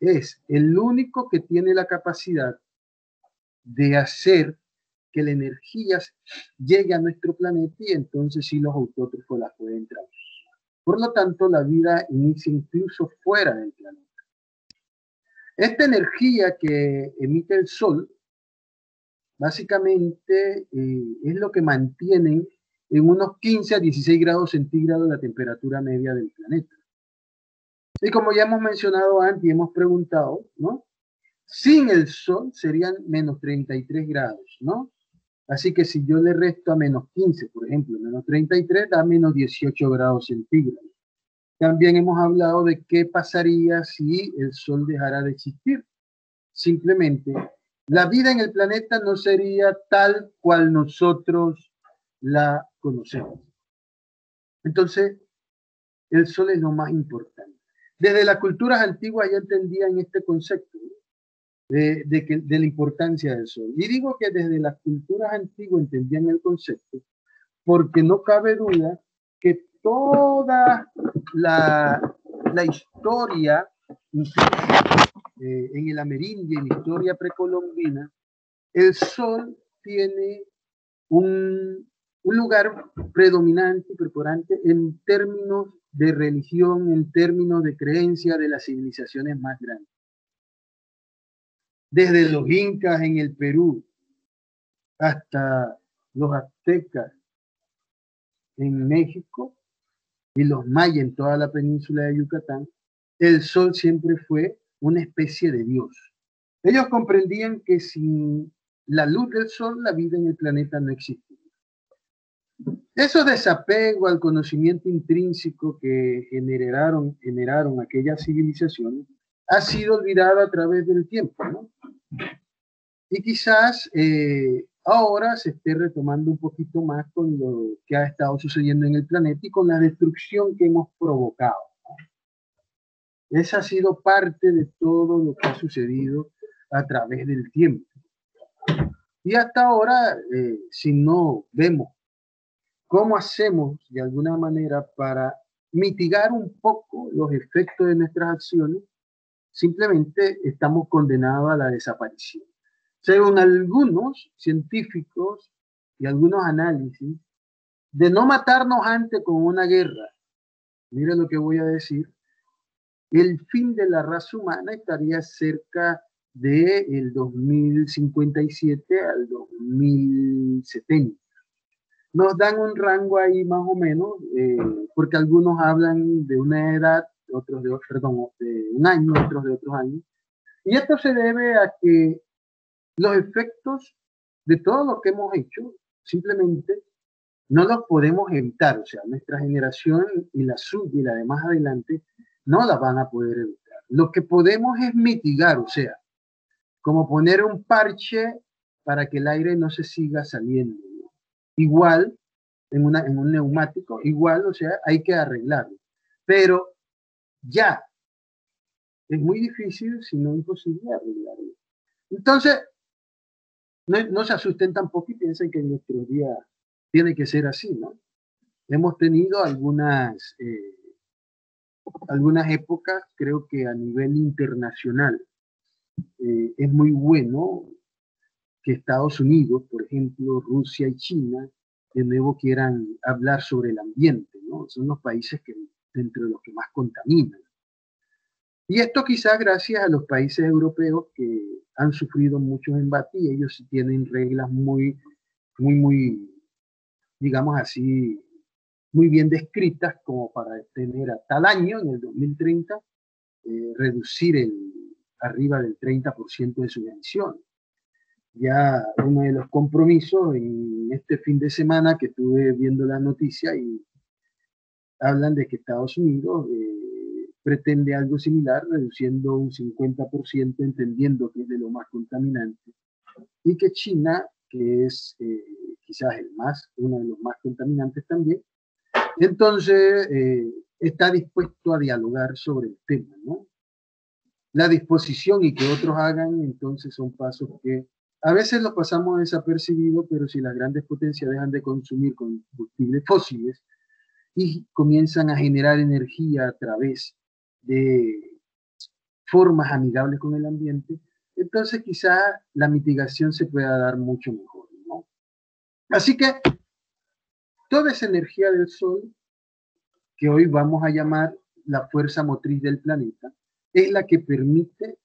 es el único que tiene la capacidad de hacer que la energía llegue a nuestro planeta y entonces sí los autótrofos la pueden traer. Por lo tanto, la vida inicia incluso fuera del planeta. Esta energía que emite el Sol, básicamente es lo que mantiene en unos 15 a 16 grados centígrados la temperatura media del planeta. Y como ya hemos mencionado antes y hemos preguntado, ¿no? Sin el Sol serían menos 33 grados, ¿no? Así que si yo le resto a menos 15, por ejemplo, menos 33 da menos 18 grados centígrados. También hemos hablado de qué pasaría si el Sol dejara de existir. Simplemente, la vida en el planeta no sería tal cual nosotros la conocemos. Entonces, el Sol es lo más importante. Desde las culturas antiguas ya entendían este concepto, ¿no? de la importancia del Sol. Y digo que desde las culturas antiguas entendían el concepto porque no cabe duda que toda la historia, en el amerindio, en la historia precolombina, el Sol tiene un lugar predominante y preponderante en términos de religión, en términos de creencia de las civilizaciones más grandes. Desde los incas en el Perú hasta los aztecas en México y los mayas en toda la península de Yucatán, el Sol siempre fue una especie de Dios. Ellos comprendían que sin la luz del Sol la vida en el planeta no existía. Eso desapego al conocimiento intrínseco que generaron aquellas civilizaciones ha sido olvidado a través del tiempo, ¿no? Y quizás ahora se esté retomando un poquito más con lo que ha estado sucediendo en el planeta y con la destrucción que hemos provocado. Esa ha sido parte de todo lo que ha sucedido a través del tiempo. Y hasta ahora, si no vemos cómo hacemos de alguna manera para mitigar un poco los efectos de nuestras acciones, simplemente estamos condenados a la desaparición. Según algunos científicos y algunos análisis, de no matarnos antes con una guerra, mire lo que voy a decir, el fin de la raza humana estaría cerca del 2057 al 2070. Nos dan un rango ahí más o menos, porque algunos hablan de una edad, otros de, perdón, de un año, otros de otros años. Y esto se debe a que los efectos de todo lo que hemos hecho simplemente no los podemos evitar. O sea, nuestra generación y la suya y la de más adelante no la van a poder evitar. Lo que podemos es mitigar, o sea, como poner un parche para que el aire no se siga saliendo. Igual, en un neumático, igual, o sea, hay que arreglarlo. Pero ya, es muy difícil, si no imposible, arreglarlo. Entonces, no se asusten tampoco y piensen que en nuestros días tiene que ser así, ¿no? Hemos tenido algunas épocas, creo que a nivel internacional, es muy bueno que Estados Unidos, por ejemplo, Rusia y China, de nuevo quieran hablar sobre el ambiente, ¿no? Son los países que entre los que más contaminan. Y esto quizás gracias a los países europeos que han sufrido muchos embates y ellos tienen reglas muy, digamos así, muy bien descritas como para tener a tal año, en el 2030, reducir arriba del 30% de sus emisiones. Ya uno de los compromisos en este fin de semana que estuve viendo la noticia y hablan de que Estados Unidos pretende algo similar, reduciendo un 50%, entendiendo que es de lo más contaminante, y que China, que es quizás uno de los más contaminantes también, entonces está dispuesto a dialogar sobre el tema, ¿no? La disposición y que otros hagan, entonces son pasos que a veces los pasamos desapercibidos, pero si las grandes potencias dejan de consumir combustibles fósiles y comienzan a generar energía a través de formas amigables con el ambiente, entonces quizá la mitigación se pueda dar mucho mejor, ¿no? Así que toda esa energía del Sol, que hoy vamos a llamar la fuerza motriz del planeta, es la que permite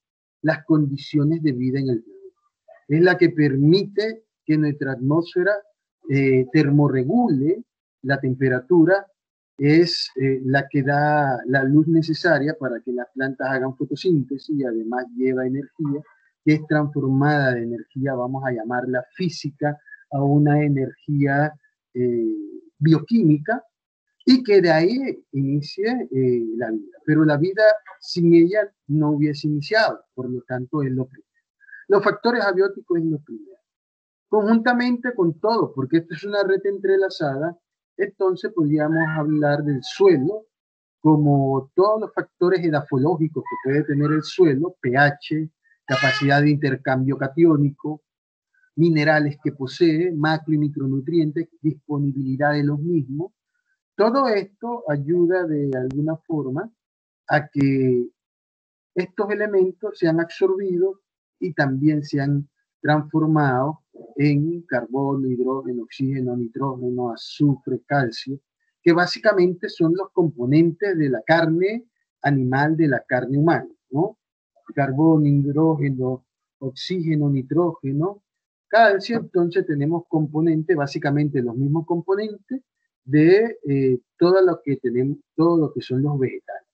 las condiciones de vida en el planeta. Es la que permite que nuestra atmósfera termorregule la temperatura, es la que da la luz necesaria para que las plantas hagan fotosíntesis y además lleva energía, que es transformada de energía, vamos a llamarla física, a una energía bioquímica, y que de ahí inicie la vida. Pero la vida sin ella no hubiese iniciado, por lo tanto es lo primero. Los factores abióticos es lo primero. Conjuntamente con todo, porque esto es una red entrelazada, entonces podríamos hablar del suelo como todos los factores edafológicos que puede tener el suelo, pH, capacidad de intercambio catiónico, minerales que posee, macro y micronutrientes, disponibilidad de los mismos. Todo esto ayuda de alguna forma a que estos elementos sean absorbidos y también sean transformados en carbono, hidrógeno, oxígeno, nitrógeno, azufre, calcio, que básicamente son los componentes de la carne animal, de la carne humana, ¿no? Carbono, hidrógeno, oxígeno, nitrógeno, calcio. Entonces tenemos componentes, básicamente los mismos componentes de todo lo que tenemos, todo lo que son los vegetales.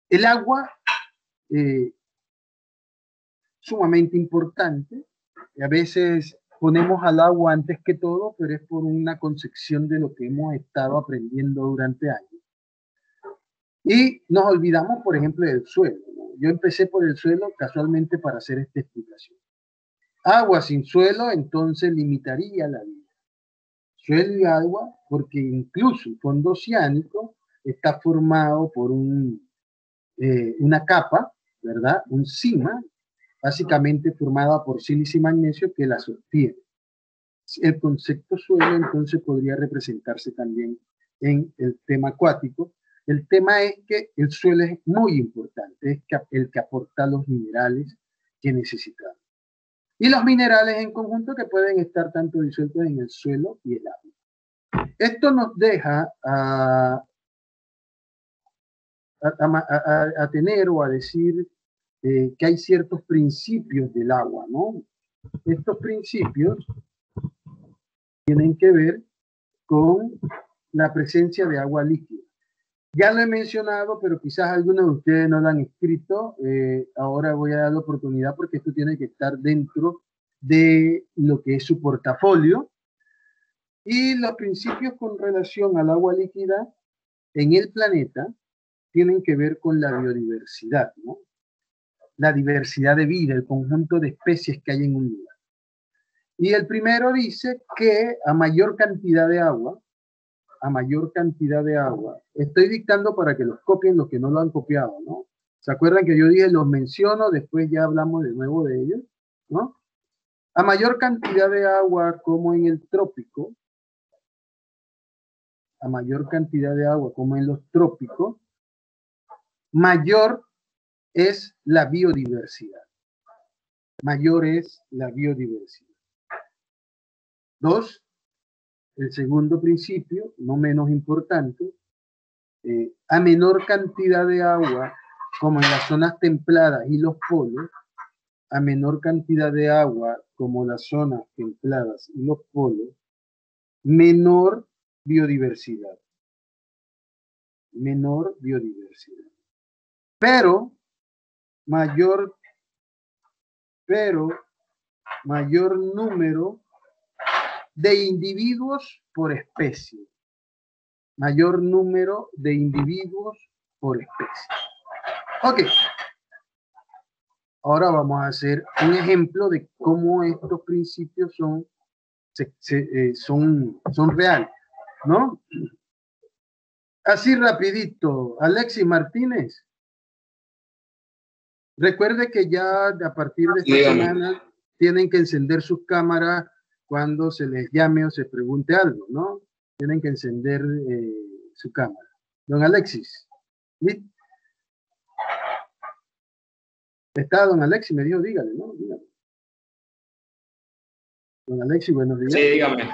El agua, sumamente importante. A veces ponemos al agua antes que todo, pero es por una concepción de lo que hemos estado aprendiendo durante años. Y nos olvidamos, por ejemplo, del suelo, ¿no? Yo empecé por el suelo casualmente para hacer esta explicación. Agua sin suelo, entonces limitaría la vida. Suelo y agua, porque incluso el fondo oceánico está formado por una capa, ¿verdad? Un cima, básicamente formada por sílice y magnesio que la sostiene. El concepto suelo entonces podría representarse también en el tema acuático. El tema es que el suelo es muy importante, es el que aporta los minerales que necesitamos. Y los minerales en conjunto que pueden estar tanto disueltos en el suelo y el agua. Esto nos deja a tener o a decir que hay ciertos principios del agua, ¿no? Estos principios tienen que ver con la presencia de agua líquida. Ya lo he mencionado, pero quizás algunos de ustedes no lo han escrito. Ahora voy a dar la oportunidad porque esto tiene que estar dentro de lo que es su portafolio. Y los principios con relación al agua líquida en el planeta tienen que ver con la biodiversidad, ¿no? La diversidad de vida, el conjunto de especies que hay en un lugar. Y el primero dice que a mayor cantidad de agua, estoy dictando para que los copien los que no lo han copiado, ¿no? ¿Se acuerdan que yo dije los menciono, después ya hablamos de nuevo de ellos, ¿no? A mayor cantidad de agua como en el trópico, a mayor cantidad de agua como en los trópicos, mayor es la biodiversidad. Mayor es la biodiversidad. 2, el segundo principio, no menos importante, a menor cantidad de agua, como en las zonas templadas y los polos, a menor cantidad de agua, como las zonas templadas y los polos, menor biodiversidad. Menor biodiversidad. Pero mayor número de individuos por especie. Mayor número de individuos por especie. Ok. Ahora vamos a hacer un ejemplo de cómo estos principios son reales, ¿no? Así rapidito, Alexis Martínez. Recuerde que ya a partir de esta semana tienen que encender sus cámaras cuando se les llame o se pregunte algo, ¿no? Tienen que encender su cámara. Don Alexis. ¿Sí? Está don Alexis, me dijo, dígale, ¿no? Dígale. Don Alexis, buenos días. Sí, dígame.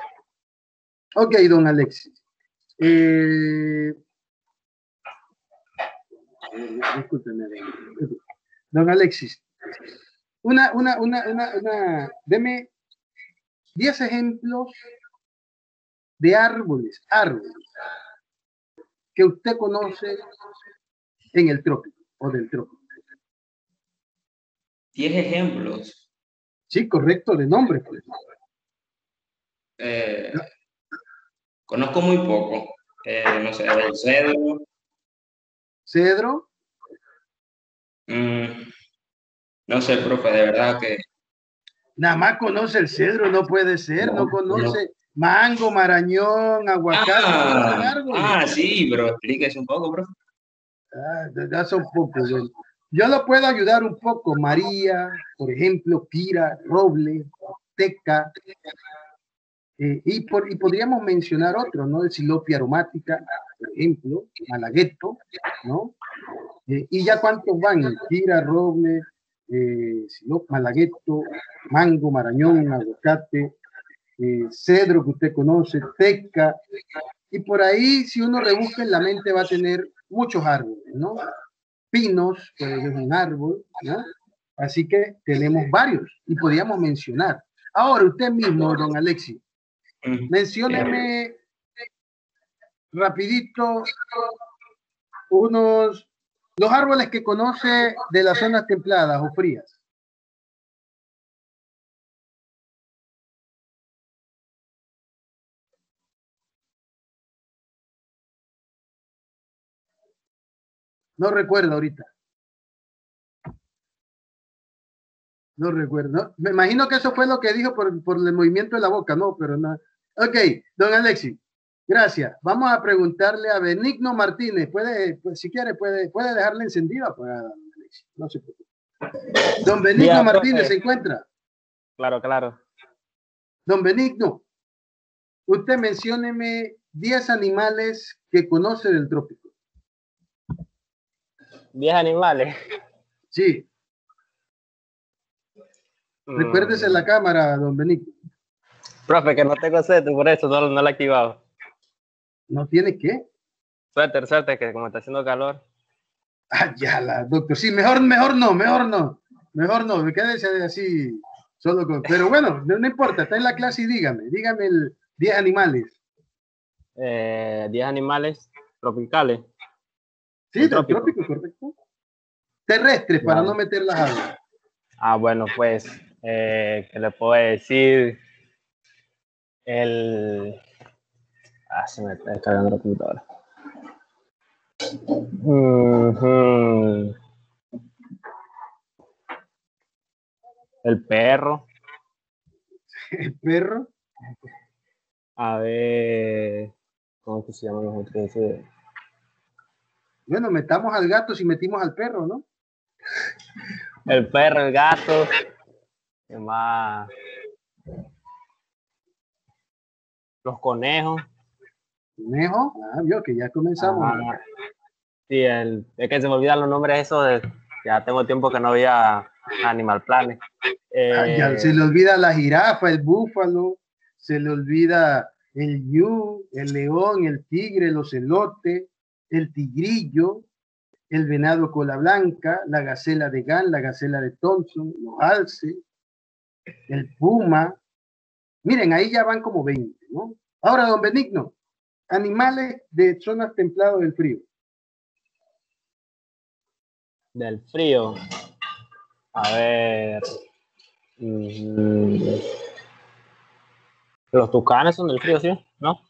Ok, don Alexis. Discúlpeme, don Alexis. Deme 10 ejemplos de árboles que usted conoce en el trópico o del trópico. 10 ejemplos. Sí, correcto, de nombre, pues. Conozco muy poco. No sé, el cedro. Cedro. No sé, profe, de verdad que... Nada más conoce el cedro, no puede ser, no conoce mango, marañón, aguacate, todos son árboles. Sí, pero explíquese un poco, profe. Ya son pocos. Yo lo puedo ayudar un poco. María, por ejemplo, pira, roble, teca, y podríamos mencionar otros, ¿no? De silopia aromática, por ejemplo, malagueto, ¿no? Y ya cuántos van, pira, roble, malagueto, mango, marañón, aguacate, cedro que usted conoce, teca, y por ahí si uno rebusca en la mente va a tener muchos árboles, ¿no? Pinos, pues es un árbol, ¿no? Así que tenemos varios y podríamos mencionar. Ahora usted mismo, don Alexis, mencióneme rapidito los árboles que conoce de las zonas templadas o frías. No recuerdo ahorita. No recuerdo. ¿No? Me imagino que eso fue lo que dijo por el movimiento de la boca, no, pero no. Ok, don Alexis, gracias. Vamos a preguntarle a Benigno Martínez. Pues, si quiere, puede dejarle encendida. Pues, no se preocupe. Don Benigno Martínez, ¿se encuentra? Claro, claro. Don Benigno, usted mencióneme 10 animales que conoce del trópico. 10 animales. Sí. Recuérdese la cámara, don Benigno. Profe, que no tengo suéter, por eso no lo he activado. ¿No tiene qué? Suéter, que como está haciendo calor. Doctor. Sí, mejor no, quédese así, solo con... Pero bueno, no importa, está en la clase y dígame 10 animales. 10 animales tropicales. Sí, del trópico, correcto. Terrestres, para no meter las aguas. Bueno, pues, ¿qué le puedo decir? Se me está descargando la computadora. El perro. El perro. A ver, ¿cómo que se llaman los otros? Bueno, metamos al gato si metimos al perro, ¿no? El perro, el gato. ¿Qué más? Los conejos. ¿Conejo? Vio que ya comenzamos. Sí, es que se me olvidan los nombres esos. Ya tengo tiempo que no veía Animal Planet. Ya se le olvida la jirafa, el búfalo, se le olvida el ñu, el león, el tigre, el ocelote, el tigrillo, el venado cola blanca, la gacela de Gant, la gacela de Thompson, los alces, el puma. Miren, ahí ya van como 20, ¿no? Ahora, don Benigno, animales de zonas templadas del frío. Del frío. A ver. Los tucanes son del frío, ¿sí? ¿No?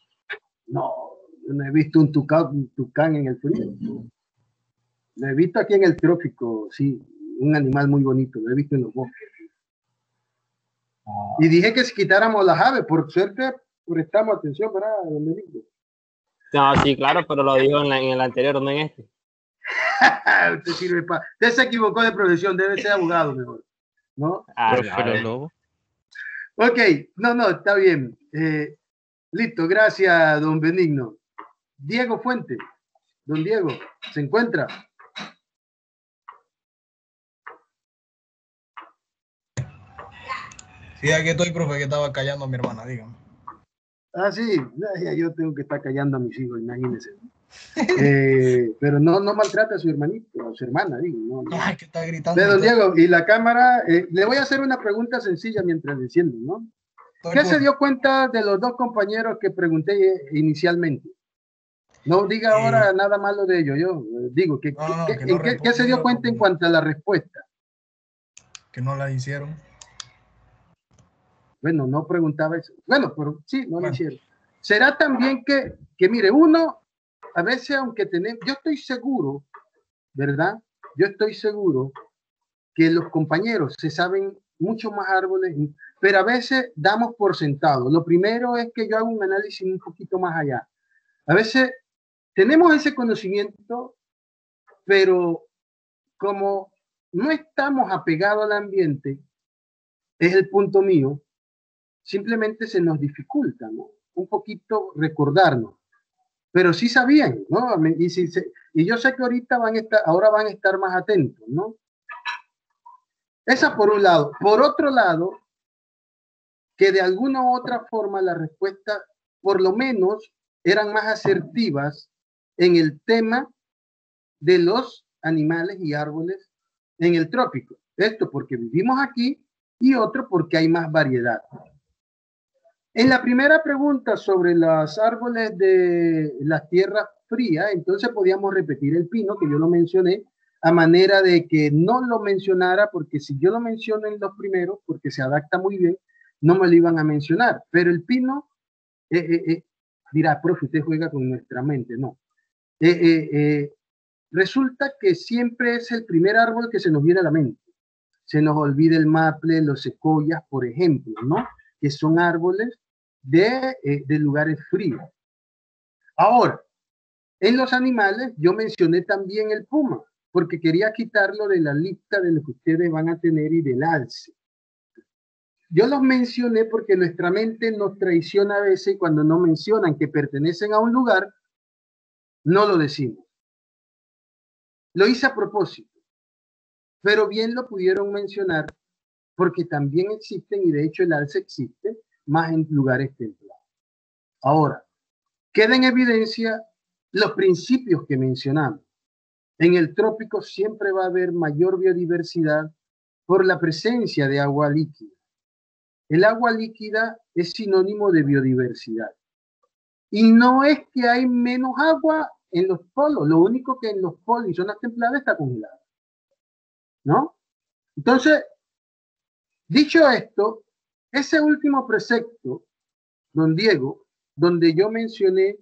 No, no he visto un tucán en el frío. Lo he visto aquí en el trópico, sí, un animal muy bonito, lo he visto en los bosques. Y dije que si quitáramos las aves, por suerte prestamos atención, ¿verdad, don Benigno? No, sí, claro, pero lo dijo en el anterior, no en este. Usted sirve para... Usted se equivocó de profesión, debe ser abogado mejor, ¿no? Profe, los lobos. Ok, no, está bien. Listo, gracias, don Benigno. Diego Fuente, don Diego, ¿se encuentra? Sí, aquí estoy, profe, que estaba callando a mi hermana, dígame. Ah, sí, ya yo tengo que estar callando a mis hijos, imagínense. Pero no maltrata a su hermanito, a su hermana, digo. No. Ay, que está gritando. De don Diego, y la cámara, le voy a hacer una pregunta sencilla mientras enciendo, ¿no? ¿Qué se dio cuenta de los dos compañeros que pregunté inicialmente? No diga ahora nada malo de ellos, yo digo, ¿qué se dio cuenta en cuanto a la respuesta? Que no la hicieron. Bueno, no preguntaba eso. Bueno, pero sí, no lo hicieron. Será también que mire, uno, a veces aunque tenemos, yo estoy seguro, ¿verdad? Yo estoy seguro que los compañeros se saben mucho más árboles, pero a veces damos por sentado. Lo primero es que yo hago un análisis un poquito más allá. A veces tenemos ese conocimiento, pero como no estamos apegados al ambiente, es el punto mío, simplemente se nos dificulta, ¿no? Un poquito recordarnos. Pero sí sabían, ¿no? Y yo sé que ahora van a estar más atentos, ¿no? Esa por un lado. Por otro lado, que de alguna u otra forma las respuestas, por lo menos, eran más asertivas en el tema de los animales y árboles en el trópico. Esto porque vivimos aquí y otro porque hay más variedad. En la primera pregunta sobre los árboles de las tierras frías, entonces podíamos repetir el pino, que yo lo mencioné, a manera de que no lo mencionara, porque si yo lo menciono en los primeros, porque se adapta muy bien, no me lo iban a mencionar. Pero el pino, dirá, profe, usted juega con nuestra mente. No. Resulta que siempre es el primer árbol que se nos viene a la mente. Se nos olvida el maple, los secoyas, por ejemplo, ¿no? Que son árboles de lugares fríos. Ahora, en los animales, yo mencioné también el puma, porque quería quitarlo de la lista de lo que ustedes van a tener y del alce. Yo los mencioné porque nuestra mente nos traiciona a veces y cuando no mencionan que pertenecen a un lugar, no lo decimos. Lo hice a propósito, pero bien lo pudieron mencionar porque también existen, y de hecho el alce existe, más en lugares templados. Ahora, queda en evidencia los principios que mencionamos. En el trópico siempre va a haber mayor biodiversidad por la presencia de agua líquida. El agua líquida es sinónimo de biodiversidad. Y no es que hay menos agua en los polos, lo único que en los polos y zonas templadas está congelada, ¿no? Entonces, dicho esto, ese último precepto, don Diego, donde yo mencioné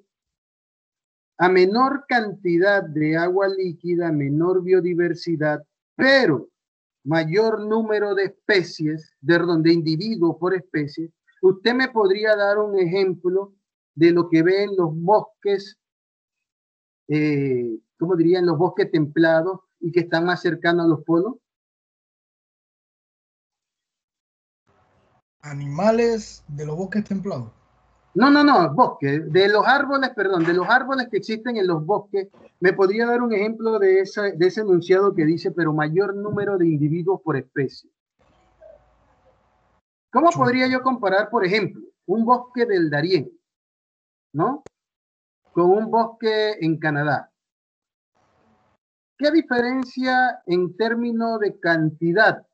a menor cantidad de agua líquida, menor biodiversidad, pero mayor número de especies, de individuos por especie, usted me podría dar un ejemplo de lo que ve en los bosques, ¿cómo diría? En los bosques templados y que están más cercanos a los polos. Animales de los bosques templados. No, bosques, de los árboles que existen en los bosques. ¿Me podría dar un ejemplo de ese enunciado que dice, pero mayor número de individuos por especie? ¿Cómo podría yo comparar, por ejemplo, un bosque del Darién, ¿no? Con un bosque en Canadá? ¿Qué diferencia en términos de cantidad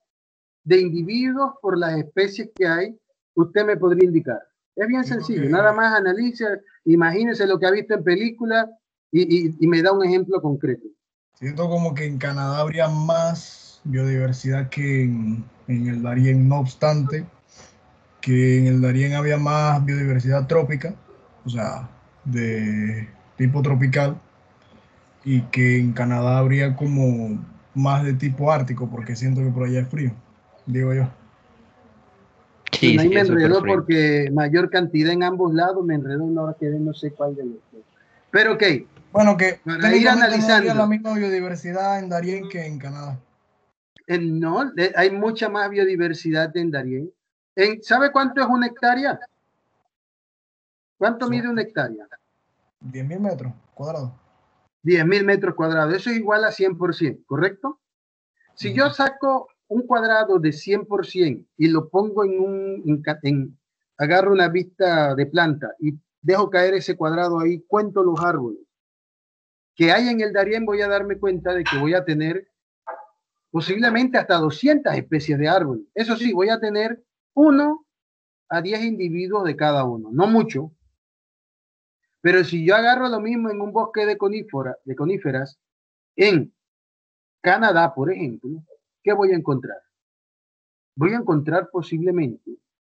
de individuos por las especies que hay, usted me podría indicar? Es bien sencillo, nada más analice, imagínese lo que ha visto en películas y me da un ejemplo concreto. Siento como que en Canadá habría más biodiversidad que en el Darién, no obstante, que en el Darién había más biodiversidad trópica, o sea, de tipo tropical, y que en Canadá habría como más de tipo ártico, porque siento que por allá es frío, digo yo. Sí, bueno, ahí sí, me es súper enredó frío. porque mayor cantidad en ambos lados, me enredó una hora que no sé cuál de los dos. Pero ok, Bueno, que para ir técnicamente no habría la analizando, misma biodiversidad en Darién que en Canadá. no, hay mucha más biodiversidad en Darién. ¿Sabe cuánto es una hectárea? ¿Cuánto mide una hectárea? 10.000 metros cuadrados. 10.000 metros cuadrados. Eso es igual a 100%, ¿correcto? Si yo saco un cuadrado de 100% y lo pongo agarro una vista de planta y dejo caer ese cuadrado ahí, cuento los árboles que hay en el Darién, voy a darme cuenta de que voy a tener posiblemente hasta 200 especies de árboles. Eso sí, voy a tener 1 a 10 individuos de cada uno, no mucho. Pero si yo agarro lo mismo en un bosque de coníferas en Canadá, por ejemplo, ¿qué voy a encontrar? Voy a encontrar posiblemente,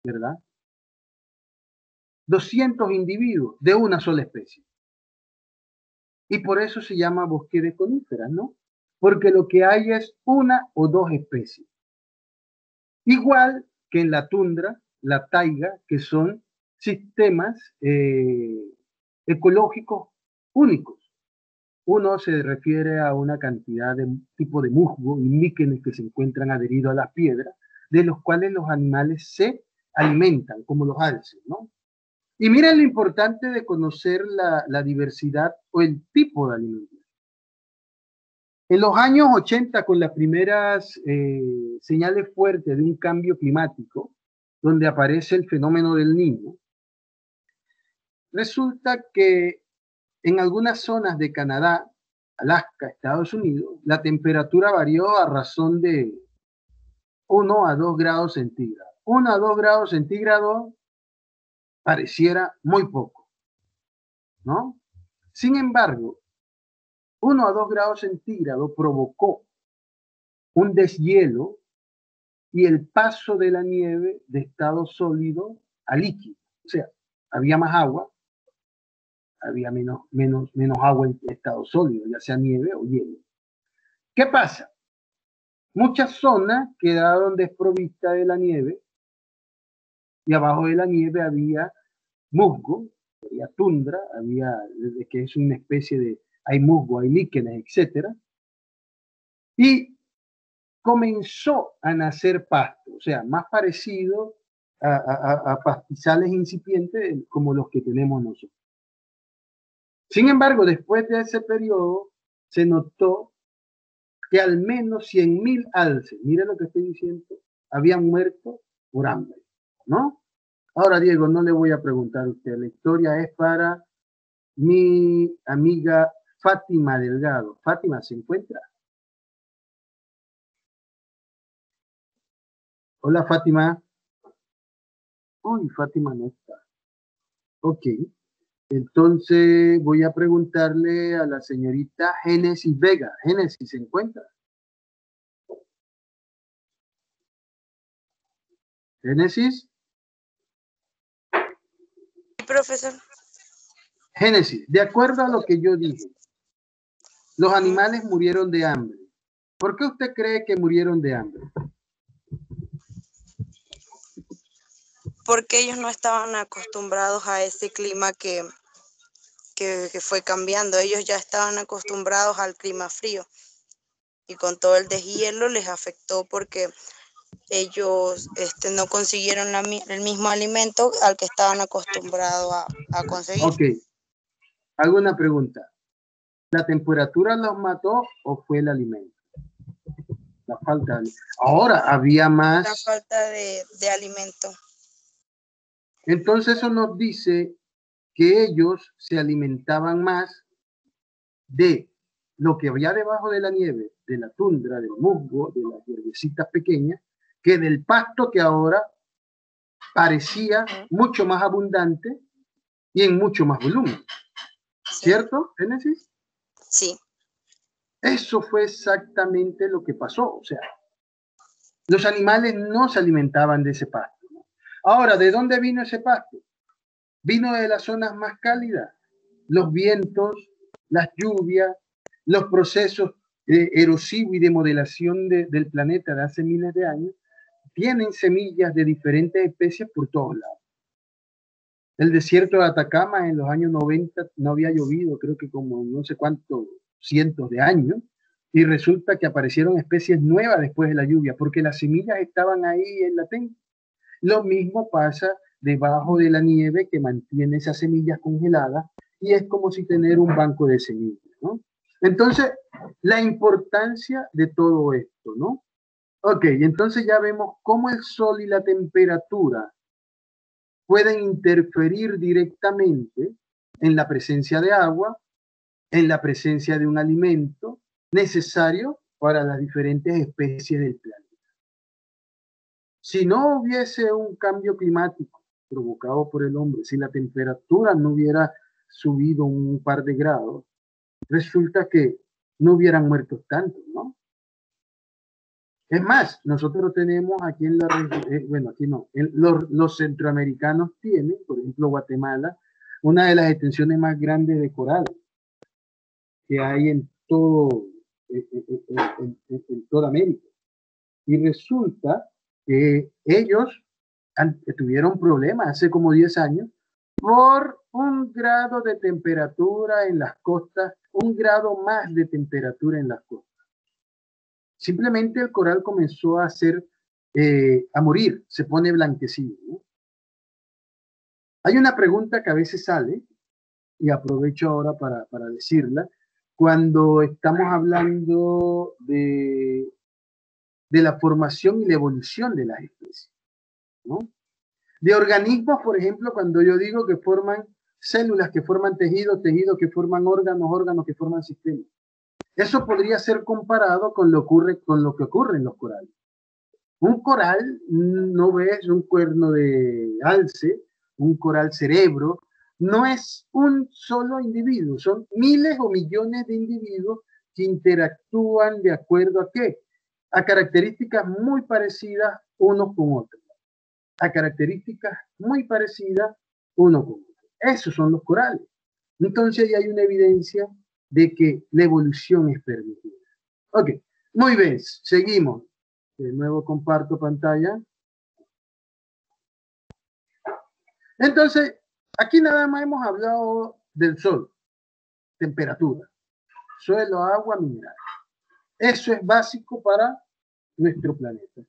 ¿verdad? 200 individuos de una sola especie. Y por eso se llama bosque de coníferas, ¿no? Porque lo que hay es 1 o 2 especies. Igual que en la tundra, la taiga, que son sistemas ecológicos únicos. Uno se refiere a una cantidad de tipo de musgo y líquenes que se encuentran adheridos a las piedras, de los cuales los animales se alimentan, como los alces, ¿no? Y miren lo importante de conocer la diversidad o el tipo de alimentos. En los años 80, con las primeras señales fuertes de un cambio climático, donde aparece el fenómeno del Niño, resulta que en algunas zonas de Canadá, Alaska, Estados Unidos, la temperatura varió a razón de 1 a 2 grados centígrados. 1 a 2 grados centígrados pareciera muy poco, ¿no? Sin embargo, 1 a 2 grados centígrados provocó un deshielo y el paso de la nieve de estado sólido a líquido. O sea, había más agua, había menos agua en estado sólido, ya sea nieve o hielo. ¿Qué pasa? Muchas zonas quedaron desprovistas de la nieve y abajo de la nieve había musgo, había tundra, que es una especie de, hay musgo, hay líquenes, etc. Y comenzó a nacer pasto, o sea, más parecido a pastizales incipientes como los que tenemos nosotros. Sin embargo, después de ese periodo, se notó que al menos 100.000 alces, mire lo que estoy diciendo, habían muerto por hambre, ¿no? Ahora, Diego, no le voy a preguntar a usted, la historia es para mi amiga Fátima Delgado. Fátima, ¿se encuentra? Hola, Fátima. Uy, Fátima no está. Ok. Entonces voy a preguntarle a la señorita Génesis Vega. Génesis, ¿se encuentra? Génesis. Profesor. Génesis, de acuerdo a lo que yo dije, los animales murieron de hambre. ¿Por qué usted cree que murieron de hambre? Porque ellos no estaban acostumbrados a ese clima que fue cambiando. Ellos ya estaban acostumbrados al clima frío y con todo el deshielo les afectó porque ellos no consiguieron el mismo alimento al que estaban acostumbrados a conseguir. Ok, hago una pregunta. ¿La temperatura los mató o fue el alimento? La falta de... Ahora había más... La falta de alimento. Entonces eso nos dice que ellos se alimentaban más de lo que había debajo de la nieve, de la tundra, del musgo, de las hierbecitas pequeñas, que del pasto que ahora parecía mucho más abundante y en mucho más volumen. Sí. ¿Cierto, Génesis? Sí. Eso fue exactamente lo que pasó. O sea, los animales no se alimentaban de ese pasto, ¿no? Ahora, ¿de dónde vino ese pasto? Vino de las zonas más cálidas. Los vientos, las lluvias, los procesos erosivos y de modelación del planeta de hace miles de años, tienen semillas de diferentes especies por todos lados. El desierto de Atacama en los años 90 no había llovido, creo que como no sé cuántos cientos de años, y resulta que aparecieron especies nuevas después de la lluvia, porque las semillas estaban ahí en latente. Lo mismo pasa debajo de la nieve que mantiene esas semillas congeladas, y es como si tener un banco de semillas, ¿no? Entonces, la importancia de todo esto, ¿no? Ok, entonces ya vemos cómo el sol y la temperatura pueden interferir directamente en la presencia de agua, en la presencia de un alimento necesario para las diferentes especies del planeta. Si no hubiese un cambio climático provocado por el hombre, si la temperatura no hubiera subido un par de grados, resulta que no hubieran muerto tantos, ¿no? Es más, nosotros tenemos aquí en la región, bueno, aquí no, los centroamericanos tienen, por ejemplo, Guatemala, una de las extensiones más grandes de coral que hay en todo, en toda América. Y resulta que ellos tuvieron problemas hace como 10 años por un grado de temperatura en las costas, un grado más de temperatura en las costas. Simplemente el coral comenzó a a morir, se pone blanquecino, ¿no? Hay una pregunta que a veces sale, y aprovecho ahora para decirla, cuando estamos hablando de la formación y la evolución de las especies, ¿no? De organismos, por ejemplo, cuando yo digo que forman células, que forman tejidos, tejidos que forman órganos, órganos que forman sistemas. Eso podría ser comparado con lo que ocurre en los corales. Un coral no ves un cuerno de alce, un coral cerebro, no es un solo individuo, son miles o millones de individuos que interactúan de acuerdo a qué? A características muy parecidas unos con otros. A características muy parecidas uno con otro. Esos son los corales. Entonces ya hay una evidencia de que la evolución es permitida. Ok, muy bien, seguimos. De nuevo comparto pantalla. Entonces, aquí nada más hemos hablado del sol, temperatura, suelo, agua, minerales. Eso es básico para nuestro planeta.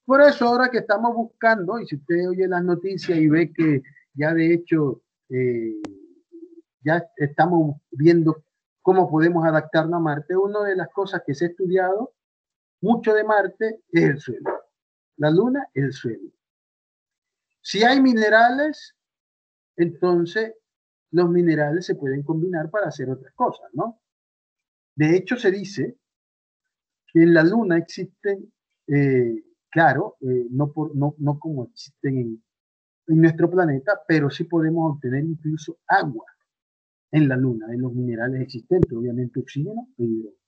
Por eso ahora que estamos buscando, y si usted oye las noticias y ve que ya de hecho ya estamos viendo cómo podemos adaptarnos a Marte, una de las cosas que se ha estudiado mucho de Marte es el suelo. La Luna, el suelo. Si hay minerales, entonces los minerales se pueden combinar para hacer otras cosas, ¿no? De hecho, se dice que en la Luna existen, claro, no como existen en nuestro planeta, pero sí podemos obtener incluso agua en la Luna, en los minerales existentes, obviamente oxígeno e hidrógeno.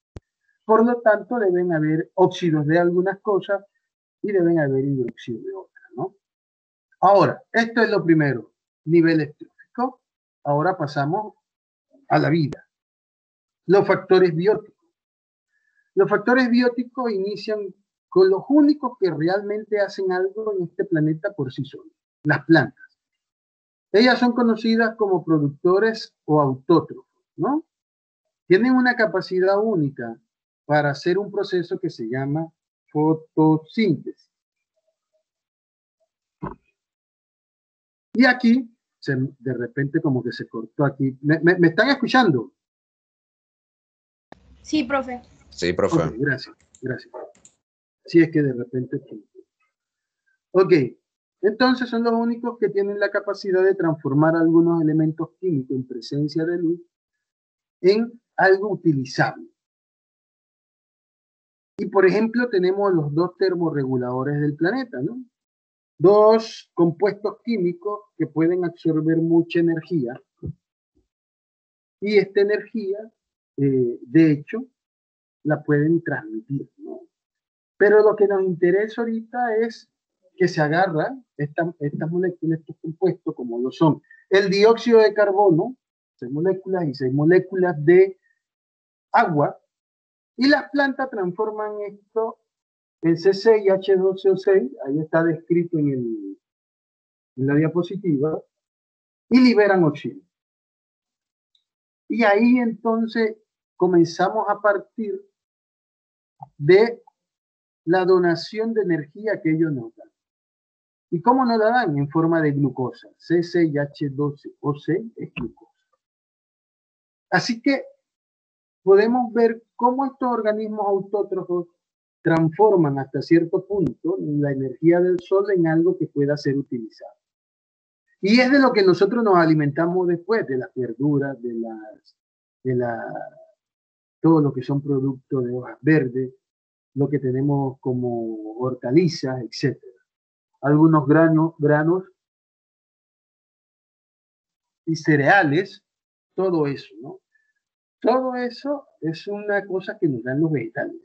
Por lo tanto, deben haber óxidos de algunas cosas y deben haber hidróxido de otras, ¿no? Ahora, esto es lo primero, nivel trófico. Ahora pasamos a la vida. Los factores bióticos. Los factores bióticos inician con los únicos que realmente hacen algo en este planeta por sí solos, las plantas. Ellas son conocidas como productores o autótrofos, ¿no? Tienen una capacidad única para hacer un proceso que se llama fotosíntesis. Y aquí, de repente como que se cortó aquí. ¿Me están escuchando? Sí, profe. Sí, profe. Okay, gracias, gracias. Sí, es que de repente... Ok, entonces son los únicos que tienen la capacidad de transformar algunos elementos químicos en presencia de luz en algo utilizable. Y por ejemplo tenemos los dos termorreguladores del planeta, ¿no? Dos compuestos químicos que pueden absorber mucha energía. Y esta energía, de hecho, la pueden transmitir, ¿no? Pero lo que nos interesa ahorita es que se agarra estas moléculas, estos compuestos, como lo son el dióxido de carbono, 6 moléculas y 6 moléculas de agua, y las plantas transforman esto en C6 y H2CO6, ahí está descrito en la diapositiva, y liberan oxígeno. Y ahí entonces comenzamos a partir de la donación de energía que ellos nos dan. ¿Y cómo nos la dan? En forma de glucosa. C6H12O6 es glucosa. Así que podemos ver cómo estos organismos autótrofos transforman hasta cierto punto la energía del sol en algo que pueda ser utilizado. Y es de lo que nosotros nos alimentamos después, de las verduras, todo lo que son productos de hojas verdes, lo que tenemos como hortalizas, etc. Algunos granos y cereales, todo eso, ¿no? Todo eso es una cosa que nos dan los vegetales.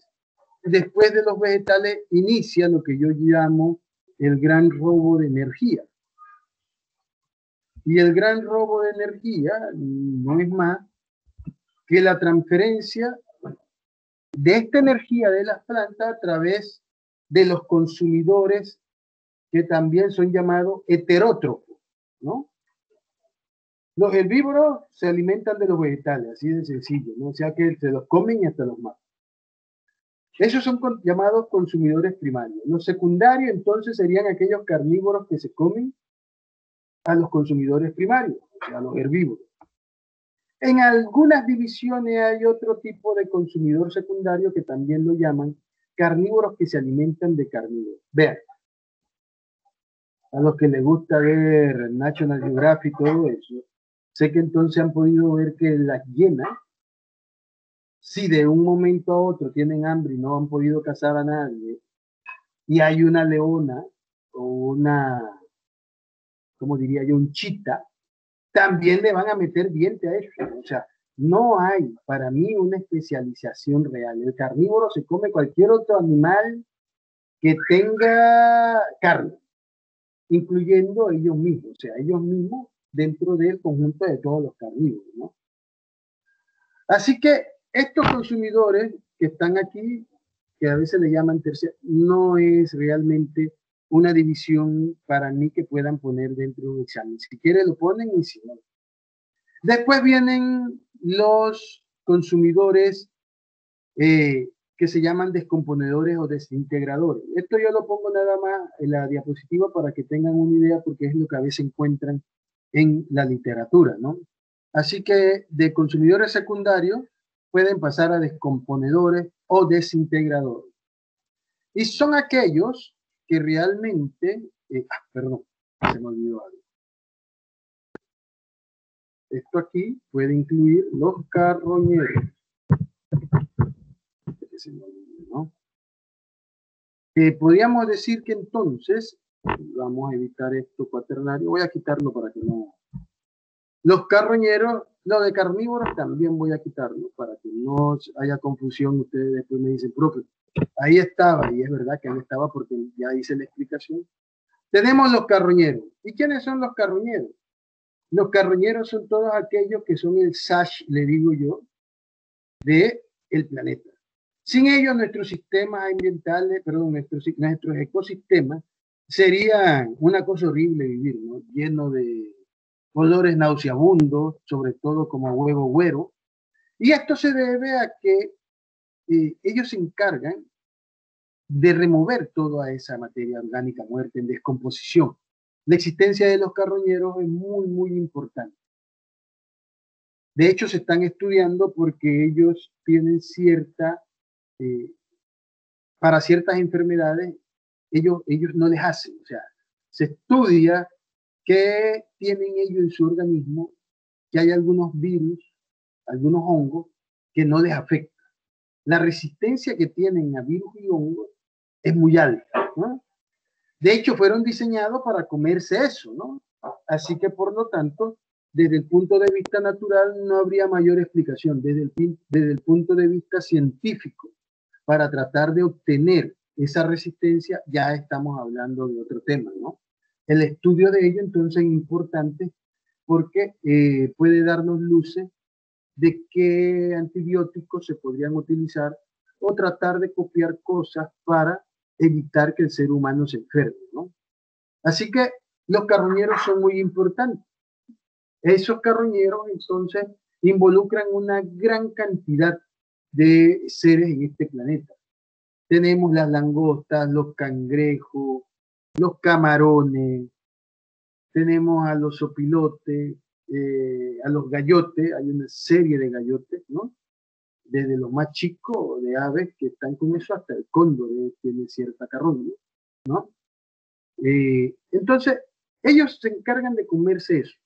Después de los vegetales inicia lo que yo llamo el gran robo de energía. Y el gran robo de energía no es más que la transferencia de esta energía de las plantas a través de los consumidores que también son llamados heterótrofos, ¿no? Los herbívoros se alimentan de los vegetales, así de sencillo, ¿no? O sea que se los comen y hasta los matan. Esos son llamados consumidores primarios. Los secundarios entonces serían aquellos carnívoros que se comen a los consumidores primarios, o sea, a los herbívoros. En algunas divisiones hay otro tipo de consumidor secundario que también lo llaman carnívoros que se alimentan de carnívoros. Vean, a los que les gusta ver National Geographic y todo eso, sé que entonces han podido ver que las hienas, si de un momento a otro tienen hambre y no han podido cazar a nadie, y hay una leona o una, ¿cómo diría yo? Un chita, también le van a meter diente a eso. O sea, no hay para mí una especialización real. El carnívoro se come cualquier otro animal que tenga carne, incluyendo ellos mismos, o sea, ellos mismos dentro del conjunto de todos los carnívoros, ¿no? Así que estos consumidores que están aquí, que a veces le llaman terciarios, no es realmente una división para mí que puedan poner dentro de un examen. Si quieren lo ponen y si no. Después vienen los consumidores que se llaman descomponedores o desintegradores. Esto yo lo pongo nada más en la diapositiva para que tengan una idea porque es lo que a veces encuentran en la literatura, ¿no? Así que de consumidores secundarios pueden pasar a descomponedores o desintegradores. Y son aquellos que realmente, perdón, se me olvidó algo. Esto aquí puede incluir los carroñeros. ¿No? Podríamos decir que entonces, vamos a evitar esto cuaternario, voy a quitarlo para que no. Los carroñeros, lo de carnívoros también voy a quitarlo para que no haya confusión. Ustedes después me dicen, profe, ahí estaba, y es verdad que ahí estaba porque ya hice la explicación. Tenemos los carroñeros. ¿Y quiénes son los carroñeros? Los carroñeros son todos aquellos que son el SASH, le digo yo, de el planeta. Sin ellos, nuestros sistemas ambientales, perdón, nuestros ecosistemas serían una cosa horrible vivir, ¿no? Lleno de olores nauseabundos, sobre todo como huevo güero. Y esto se debe a que ellos se encargan de remover toda esa materia orgánica muerta en descomposición. La existencia de los carroñeros es muy, muy importante. De hecho, se están estudiando porque ellos tienen para ciertas enfermedades, ellos no les hacen. O sea, se estudia qué tienen ellos en su organismo, que hay algunos virus, algunos hongos que no les afectan. La resistencia que tienen a virus y hongos es muy alta, ¿no? De hecho, fueron diseñados para comerse eso, ¿no? Así que, por lo tanto, desde el punto de vista natural no habría mayor explicación. Desde el punto de vista científico, para tratar de obtener esa resistencia, ya estamos hablando de otro tema, ¿no? El estudio de ello, entonces, es importante porque puede darnos luces de qué antibióticos se podrían utilizar o tratar de copiar cosas para evitar que el ser humano se enferme, ¿no? Así que los carroñeros son muy importantes. Esos carroñeros, entonces, involucran una gran cantidad de seres en este planeta. Tenemos las langostas, los cangrejos, los camarones, tenemos a los opilotes, a los gayotes, hay una serie de gayotes, ¿no? desde lo más chico de aves que están con eso hasta el cóndor tiene cierta carroña, ¿no? Entonces, ellos se encargan de comerse eso.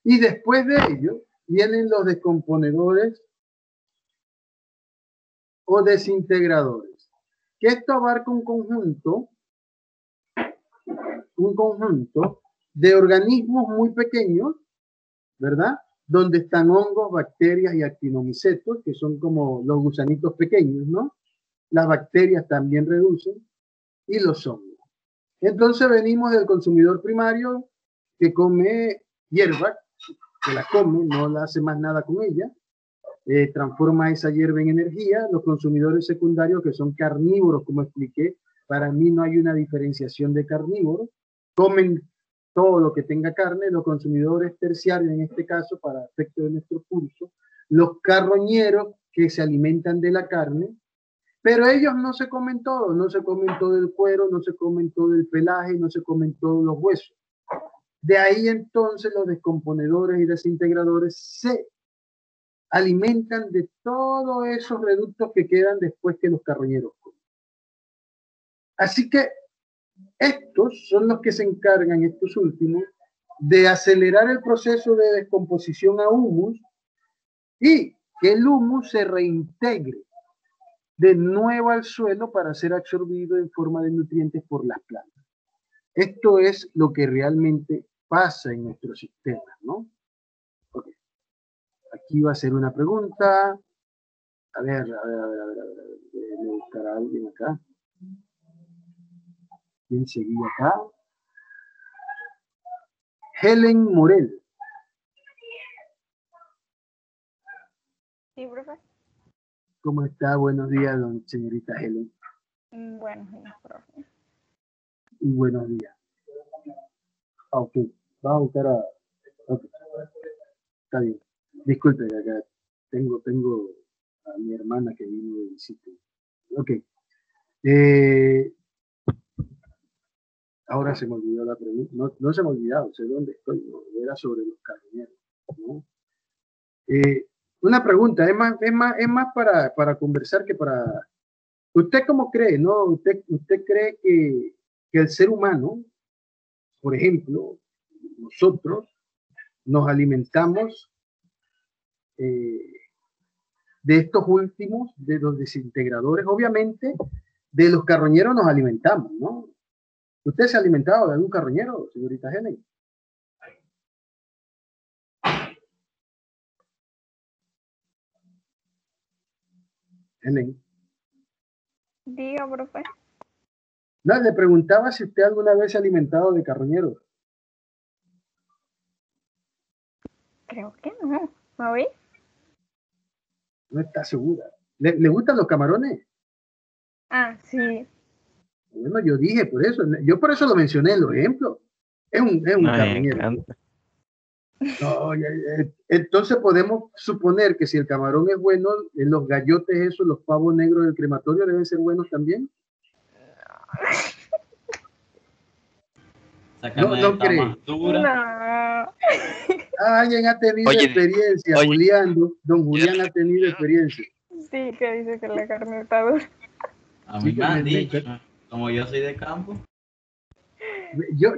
Y después de ello, vienen los descomponedores o desintegradores. Que esto abarca un conjunto de organismos muy pequeños, ¿verdad? Donde están hongos, bacterias y actinomicetos, que son como los gusanitos pequeños, ¿no? Las bacterias también reducen, y los hongos. Entonces venimos del consumidor primario que come hierba, que la come, no la hace más nada con ella, transforma esa hierba en energía. Los consumidores secundarios, que son carnívoros, como expliqué, para mí no hay una diferenciación de carnívoros, comen todo lo que tenga carne. Los consumidores terciarios, en este caso, para efecto de nuestro curso, los carroñeros, que se alimentan de la carne, pero ellos no se comen todo, no se comen todo el cuero, no se comen todo el pelaje, no se comen todos los huesos. De ahí entonces los descomponedores y desintegradores se alimentan de todos esos reductos que quedan después que los carroñeros comen. Así que estos son los que se encargan, estos últimos, de acelerar el proceso de descomposición a humus y que el humus se reintegre de nuevo al suelo para ser absorbido en forma de nutrientes por las plantas. Esto es lo que realmente pasa en nuestro sistema, ¿no? Okay. Aquí va a ser una pregunta. A ver. Déjame buscar a alguien acá. ¿Quién seguía acá? Helen Morel. Sí, profe. ¿Cómo está? Buenos días, señorita Helen. Buenos días, profe. Y buenos días. Ok, va a buscar a... Okay. Está bien. Disculpe, acá tengo a mi hermana que vino de visita. Ok. Ahora se me olvidó la pregunta. No se me ha olvidado, sé dónde estoy. ¿No? Era sobre los carroñeros, ¿no? Una pregunta, es más para conversar que para... ¿Usted cómo cree, no? ¿Usted cree que el ser humano, por ejemplo, nosotros, nos alimentamos de estos últimos, de los desintegradores? Obviamente, de los carroñeros nos alimentamos, ¿no? ¿Usted se ha alimentado de algún carroñero, señorita Helen? Helen. Diga, profe. No, le preguntaba si usted alguna vez se ha alimentado de carroñeros. Creo que no. ¿Me oí? No está segura. ¿Le gustan los camarones? Ah, sí. Bueno, yo dije por eso. Yo por eso lo mencioné en los ejemplos. Es un carroñero. No, entonces podemos suponer que si el camarón es bueno, los gallotes esos, los pavos negros del crematorio deben ser buenos también. No cree. No. Alguien ha tenido experiencia, oye. Julián. Don Julián ha tenido experiencia. Sí, que dice que la carne está dura. A mí me han dicho, como yo soy de campo. Yo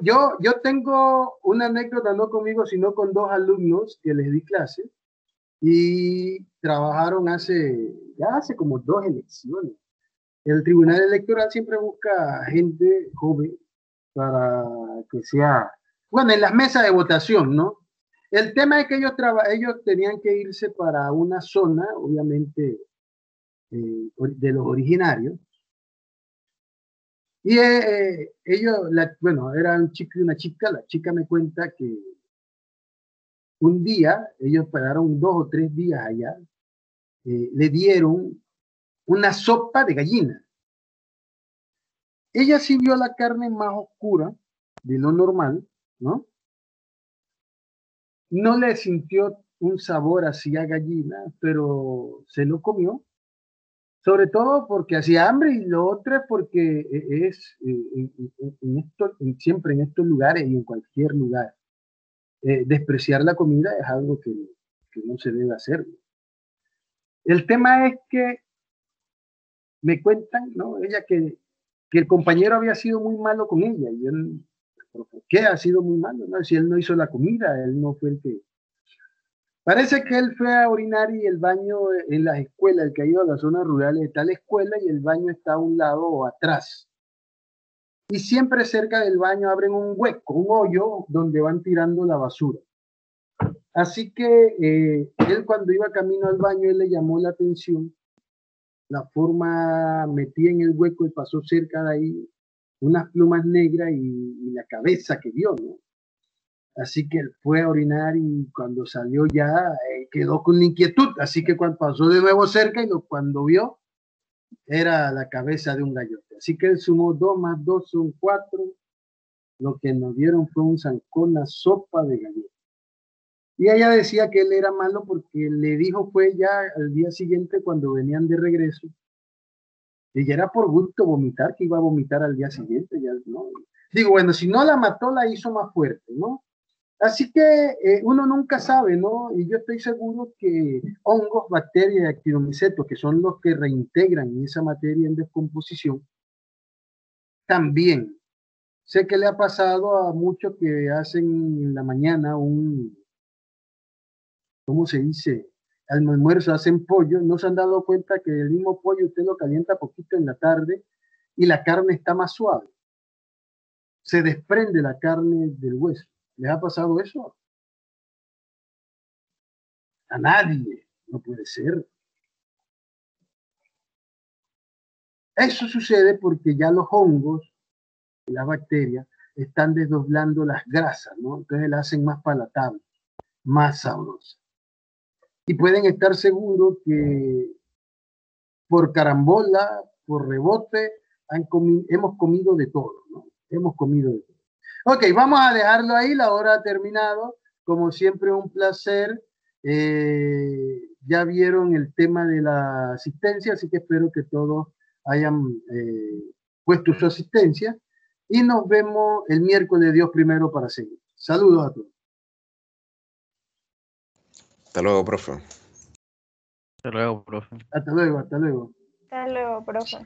tengo una anécdota, no conmigo, sino con dos alumnos que les di clase y trabajaron hace como 2 elecciones. El Tribunal Electoral siempre busca gente joven para que sea, bueno, en las mesas de votación, ¿no? El tema es que ellos tenían que irse para una zona, obviamente, de los originarios. Y ellos, bueno, era un chico y una chica. La chica me cuenta que un día, ellos pararon 2 o 3 días allá, le dieron una sopa de gallina. Ella sí vio la carne más oscura de lo normal, ¿no? No le sintió un sabor así a gallina, pero se lo comió. Sobre todo porque hacía hambre, y lo otro es porque siempre en estos lugares y en cualquier lugar, despreciar la comida es algo que no se debe hacer. El tema es que me cuentan, ¿no? Ella que el compañero había sido muy malo con ella. Y él, ¿por qué ha sido muy malo? ¿No? Si él no hizo la comida, él no fue el que... Parece que él fue a orinar y el baño en las escuelas, el que ha ido a las zonas rurales, está la escuela y el baño está a un lado o atrás. Y siempre cerca del baño abren un hueco, un hoyo donde van tirando la basura. Así que él cuando iba camino al baño, él le llamó la atención la forma metida en el hueco y pasó cerca de ahí unas plumas negras y la cabeza que vio, ¿no? Así que él fue a orinar y cuando salió ya quedó con la inquietud. Así que cuando pasó de nuevo cerca y cuando vio, era la cabeza de un gallote. Así que él sumó 2 más 2 son 4. Lo que nos dieron fue un zancón, una sopa de gallote. Y ella decía que él era malo porque le dijo fue ya al día siguiente cuando venían de regreso. Y era por gusto vomitar, que iba a vomitar al día siguiente. Ya, ¿no? Digo, bueno, si no la mató, la hizo más fuerte, ¿no? Así que uno nunca sabe, ¿no? Y yo estoy seguro que hongos, bacterias y actinomicetos, que son los que reintegran esa materia en descomposición, también. Sé que le ha pasado a muchos que hacen en la mañana ¿cómo se dice? Al almuerzo hacen pollo, no se han dado cuenta que el mismo pollo usted lo calienta poquito en la tarde y la carne está más suave. Se desprende la carne del hueso. ¿Les ha pasado eso? A nadie. No puede ser. Eso sucede porque ya los hongos y las bacterias están desdoblando las grasas, ¿no? Entonces las hacen más palatables, más sabrosas. Y pueden estar seguros que por carambola, por rebote, hemos comido de todo, ¿no? Hemos comido de todo. Ok, vamos a dejarlo ahí, la hora ha terminado. Como siempre, un placer. Ya vieron el tema de la asistencia, así que espero que todos hayan puesto su asistencia. Y nos vemos el miércoles, Dios primero, para seguir. Saludos a todos. Hasta luego, profe. Hasta luego, profe. Hasta luego, hasta luego. Hasta luego, profe.